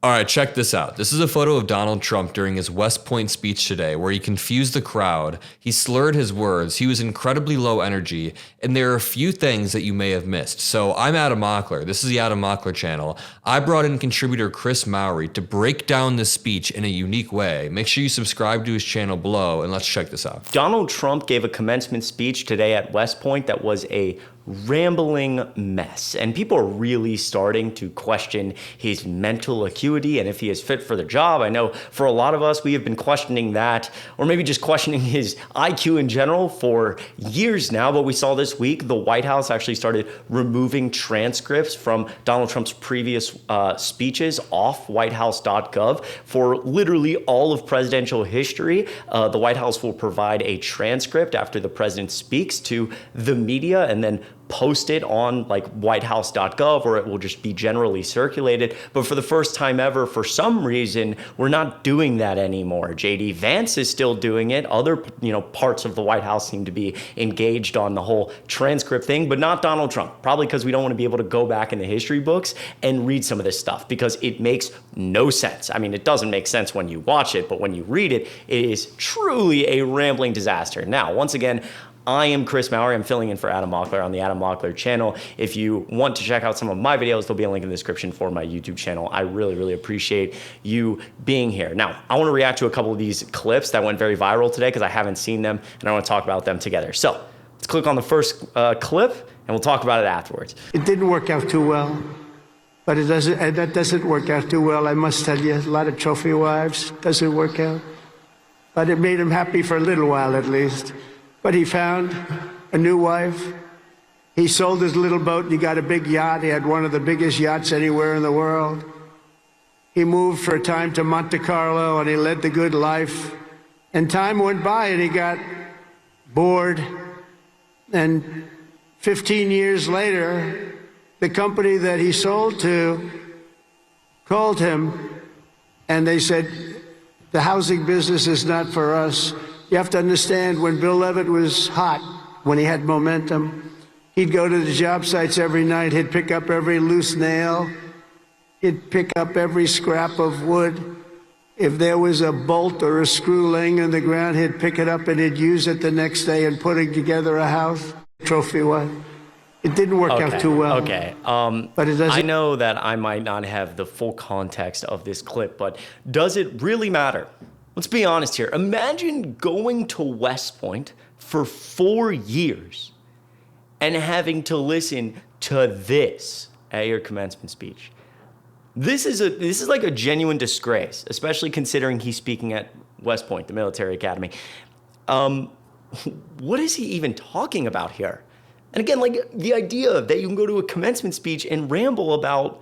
All right, check this out. This is a photo of Donald Trump during his West Point speech today where he confused the crowd, he slurred his words, he was incredibly low energy, and there are a few things that you may have missed. So I'm Adam Mockler. This is the Adam Mockler channel. I brought in contributor Chris Mowrey to break down this speech in a unique way. Make sure you subscribe to his channel below, and let's check this out. Donald Trump gave a commencement speech today at West Point that was a rambling mess, and people are really starting to question his mental acuity and if he is fit for the job. I know for a lot of us, we have been questioning that, or maybe just questioning his IQ in general for years now, but we saw this week the White House actually started removing transcripts from Donald Trump's previous speeches off whitehouse.gov for literally all of presidential history. The White House will provide a transcript after the president speaks to the media and then post it on like whitehouse.gov, or it will just be generally circulated. But for the first time ever, for some reason, we're not doing that anymore. JD Vance is still doing it. Other, parts of the White House seem to be engaged on the whole transcript thing, but not Donald Trump. Probably because we don't want to be able to go back in the history books and read some of this stuff because it makes no sense. I mean, it doesn't make sense when you watch it, but when you read it, it is truly a rambling disaster. Now, once again, I am Chris Mowrey. I'm filling in for Adam Mockler on the Adam Mockler channel. If you want to check out some of my videos, there'll be a link in the description for my YouTube channel. I really, really appreciate you being here. Now, I want to react to a couple of these clips that went very viral today because I haven't seen them, and I want to talk about them together. So let's click on the first clip, and we'll talk about it afterwards. It didn't work out too well, but that doesn't work out too well. I must tell you, a lot of trophy wives doesn't work out, but it made him happy for a little while at least. But he found a new wife. He sold his little boat and he got a big yacht. He had one of the biggest yachts anywhere in the world. He moved for a time to Monte Carlo and he led the good life. And time went by and he got bored. And 15 years later, the company that he sold to called him and they said, the housing business is not for us. You have to understand, when Bill Levitt was hot, when he had momentum, he'd go to the job sites every night. He'd pick up every loose nail. He'd pick up every scrap of wood. If there was a bolt or a screw laying on the ground, he'd pick it up and he'd use it the next day in putting together a house. Trophy wife. It didn't work out too well. Okay. But it doesn't. I know that I might not have the full context of this clip, but does it really matter? Let's be honest here. Imagine going to West Point for 4 years and having to listen to this at your commencement speech. This is like a genuine disgrace, especially considering he's speaking at West Point, the military academy. What is he even talking about here? And again, like the idea that you can go to a commencement speech and ramble about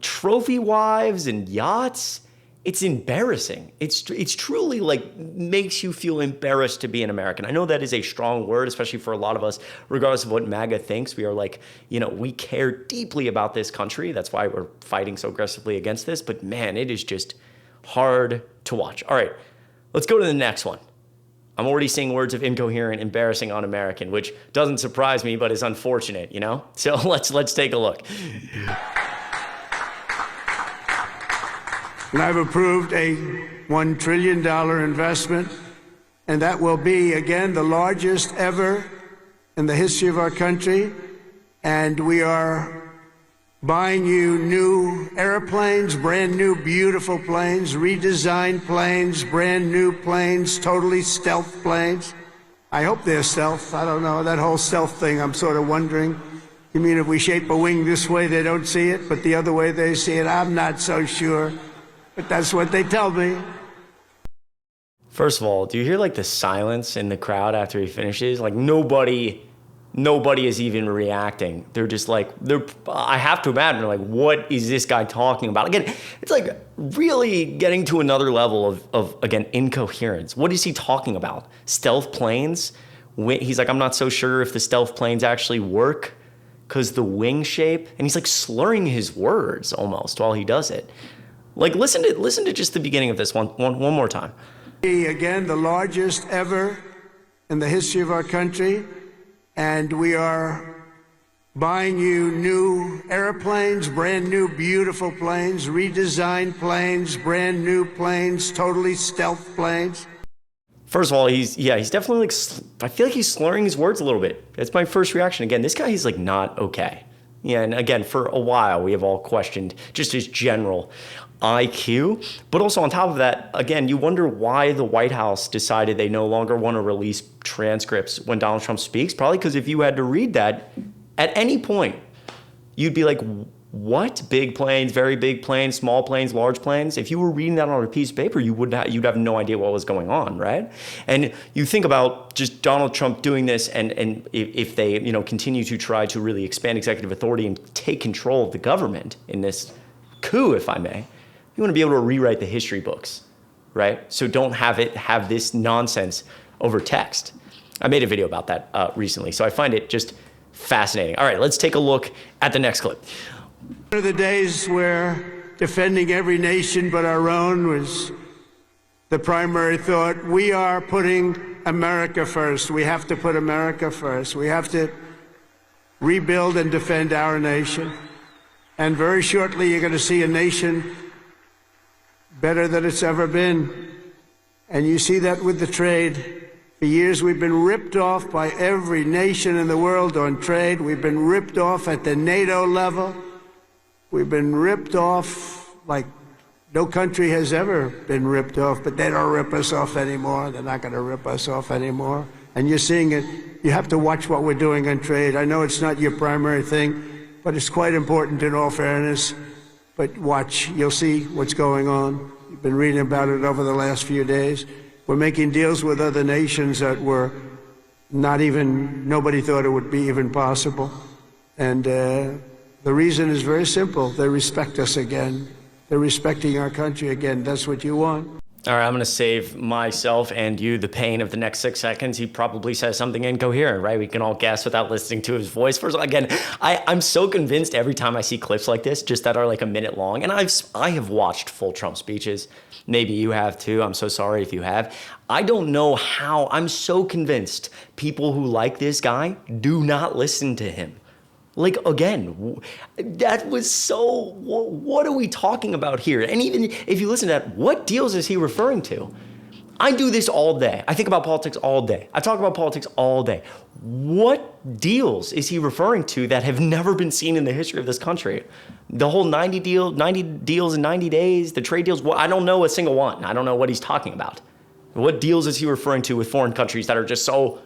trophy wives and yachts. It's embarrassing. It's truly like makes you feel embarrassed to be an American. I know that is a strong word, especially for a lot of us, regardless of what MAGA thinks. We are like, we care deeply about this country. That's why we're fighting so aggressively against this. But man, it is just hard to watch. All right, let's go to the next one. I'm already seeing words of incoherent, embarrassing, un-American, which doesn't surprise me, but is unfortunate, So let's take a look. And I've approved a $1 trillion investment, and that will be, again, the largest ever in the history of our country. And we are buying you new airplanes, brand new, beautiful planes, redesigned planes, brand new planes, totally stealth planes. I hope they're stealth. I don't know, that whole stealth thing, I'm sort of wondering. You mean if we shape a wing this way, they don't see it, but the other way they see it? I'm not so sure. But that's what they tell me. First of all, do you hear like the silence in the crowd after he finishes? Like nobody is even reacting. They're just like, I have to imagine, they're like, what is this guy talking about? Again, it's like really getting to another level of again, incoherence. What is he talking about? Stealth planes? He's like, I'm not so sure if the stealth planes actually work because the wing shape, and he's like slurring his words almost while he does it. Like, listen to just the beginning of this one more time. Again, the largest ever in the history of our country, and we are buying you new airplanes, brand new, beautiful planes, redesigned planes, brand new planes, totally stealth planes. First of all, he's definitely like, I feel like he's slurring his words a little bit. That's my first reaction. Again, this guy is like not okay. Yeah, and again, for a while, we have all questioned just his general IQ. But also on top of that, again, you wonder why the White House decided they no longer want to release transcripts when Donald Trump speaks. Probably because if you had to read that at any point, you'd be like, what? Big planes, very big planes, small planes, large planes? If you were reading that on a piece of paper, you'd have no idea what was going on, right? And you think about just Donald Trump doing this, and if they continue to try to really expand executive authority and take control of the government in this coup, if I may, you want to be able to rewrite the history books, right? So don't have this nonsense over text. I made a video about that recently, so I find it just fascinating. All right, let's take a look at the next clip. One of the days where defending every nation but our own was the primary thought. We are putting America first. We have to put America first. We have to rebuild and defend our nation. And very shortly, you're going to see a nation better than it's ever been. And you see that with the trade. For years, we've been ripped off by every nation in the world on trade. We've been ripped off at the NATO level. We've been ripped off like no country has ever been ripped off, but they don't rip us off anymore. They're not going to rip us off anymore. And you're seeing it. You have to watch what we're doing on trade. I know it's not your primary thing, but it's quite important in all fairness. But watch, you'll see what's going on. You've been reading about it over the last few days. We're making deals with other nations that were nobody thought it would be even possible. And the reason is very simple. They respect us again. They're respecting our country again. That's what you want. All right, I'm going to save myself and you the pain of the next 6 seconds. He probably says something incoherent, right? We can all guess without listening to his voice. First of all, again, I'm so convinced every time I see clips like this, just that are like a minute long, and I have watched full Trump speeches. Maybe you have too. I'm so sorry if you have. I don't know how. I'm so convinced people who like this guy do not listen to him. Like, again, that was so, what are we talking about here? And even if you listen to that, what deals is he referring to? I do this all day. I think about politics all day. I talk about politics all day. What deals is he referring to that have never been seen in the history of this country? The whole 90 deals in 90 days, the trade deals, I don't know a single one. I don't know what he's talking about. What deals is he referring to with foreign countries that are just so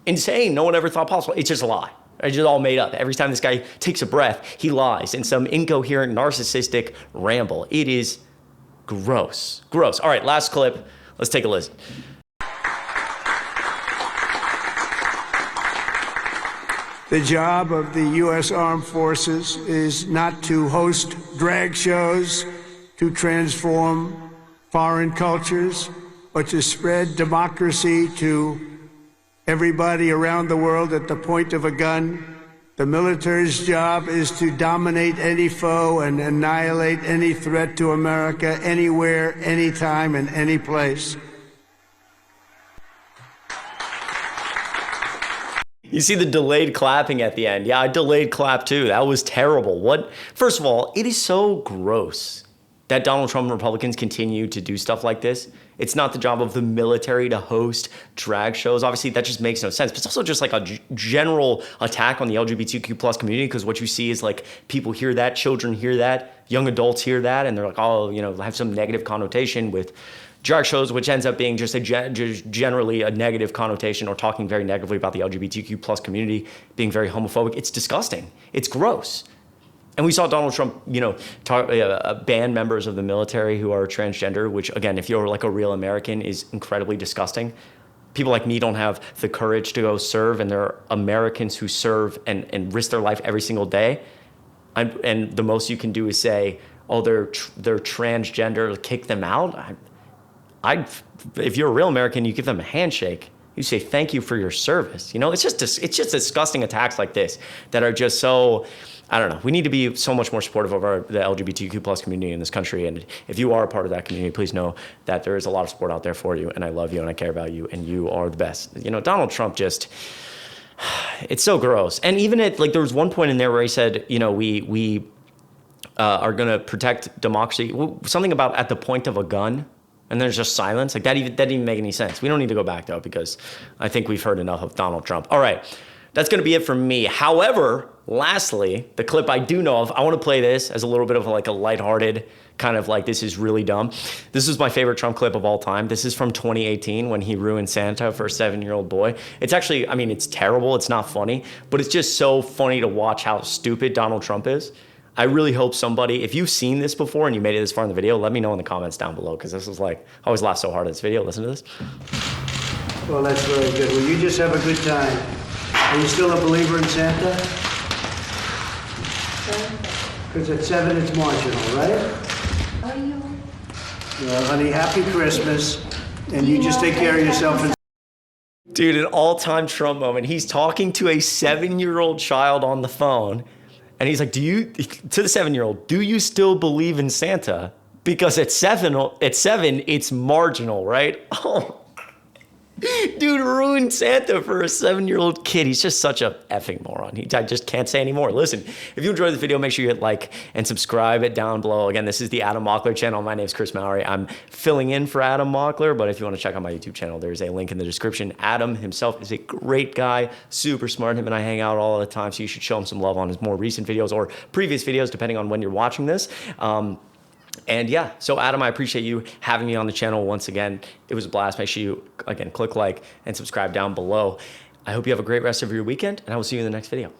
insane no one ever thought possible? It's just a lie. It's just all made up. Every time this guy takes a breath, he lies in some incoherent, narcissistic ramble. It is gross. Gross. All right, last clip. Let's take a listen. The job of the U.S. Armed Forces is not to host drag shows, to transform foreign cultures, but to spread democracy to everybody around the world at the point of a gun. The military's job is to dominate any foe and annihilate any threat to America, anywhere, anytime, and any place. You see the delayed clapping at the end. Yeah, I delayed clap too. That was terrible. First of all, it is so gross that Donald Trump and Republicans continue to do stuff like this. It's not the job of the military to host drag shows. Obviously, that just makes no sense. But it's also just like a general attack on the LGBTQ plus community, because what you see is like people hear that, children hear that, young adults hear that, and they're like, oh, have some negative connotation with drag shows, which ends up being just generally a negative connotation, or talking very negatively about the LGBTQ plus community, being very homophobic. It's disgusting. It's gross. And we saw Donald Trump, ban members of the military who are transgender, which, again, if you're like a real American, is incredibly disgusting. People like me don't have the courage to go serve, and there are Americans who serve and risk their life every single day. And the most you can do is say, oh, they're transgender, kick them out. If you're a real American, you give them a handshake. You say thank you for your service. It's just disgusting attacks like this that are just so. I don't know. We need to be so much more supportive of the LGBTQ plus community in this country. And if you are a part of that community, please know that there is a lot of support out there for you. And I love you and I care about you and you are the best. Donald Trump just, It's so gross. And even at, like, there was one point in there where he said, you know, we are going to protect democracy. Something about at the point of a gun. And there's just silence. Like, that didn't even make any sense. We don't need to go back, though, because I think we've heard enough of Donald Trump. All right. That's going to be it from me. However, lastly, the clip I do know of, I want to play this as a little bit of like a lighthearted kind of like, this is really dumb. This is my favorite Trump clip of all time. This is from 2018 when he ruined Santa for a 7-year-old boy. It's actually, I mean, it's terrible. It's not funny, but it's just so funny to watch how stupid Donald Trump is. I really hope somebody, if you've seen this before and you made it this far in the video, let me know in the comments down below, because this is like, I always laugh so hard at this video. Listen to this. Well, that's very good. Well, you just have a good time. Are you still a believer in Santa? Because at 7 it's marginal, right? Are you? Well, honey, happy Christmas. And you just take care of yourself. And Dude, an all-time Trump moment. He's talking to a 7-year-old child on the phone. And he's like, to the 7-year-old, do you still believe in Santa? Because at seven, it's marginal, right? Oh, dude ruined Santa for a 7-year-old kid. He's just such a effing moron. I just can't say anymore. Listen, if you enjoyed this video, make sure you hit like and subscribe it down below. Again, this is the Adam Mockler channel. My name is Chris Mowrey. I'm filling in for Adam Mockler, but if you want to check out my YouTube channel, there's a link in the description. Adam himself is a great guy, super smart. Him and I hang out all the time, so you should show him some love on his more recent videos or previous videos, depending on when you're watching this. And yeah, so Adam, I appreciate you having me on the channel once again. It was a blast. Make sure you, again, click like and subscribe down below. I hope you have a great rest of your weekend, and I will see you in the next video.